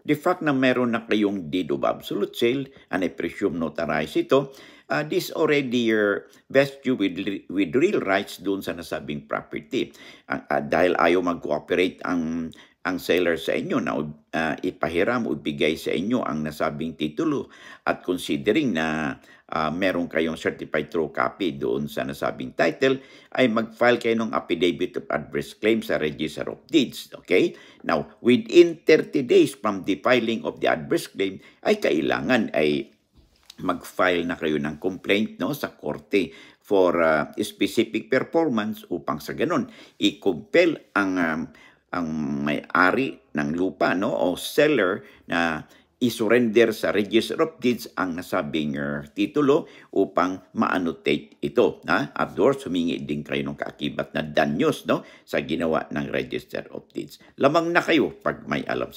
the fact na meron na kayong deed of absolute sale, and I presume notarized ito, this already vests you with real rights doon sa nasabing property. Dahil ayaw mag-cooperate ang seller sa inyo na ipahiram o ibigay sa inyo ang nasabing titulo, at considering na meron kayong certified true copy doon sa nasabing title, ay mag-file kayo ng affidavit of adverse claim sa Register of Deeds. Okay? Now, within 30 days from the filing of the adverse claim, ay kailangan ay mag-file na kayo ng complaint, no, sa korte for specific performance upang sa ganun i-compel ang may-ari ng lupa, no, o seller na i-surrender sa Register of Deeds ang nasabing titulo upang ma-annotate ito. Afterwards, humingi din kayo ng kaakibat na danyos, no, sa ginawa ng Register of Deeds. Lamang na kayo pag may alam sa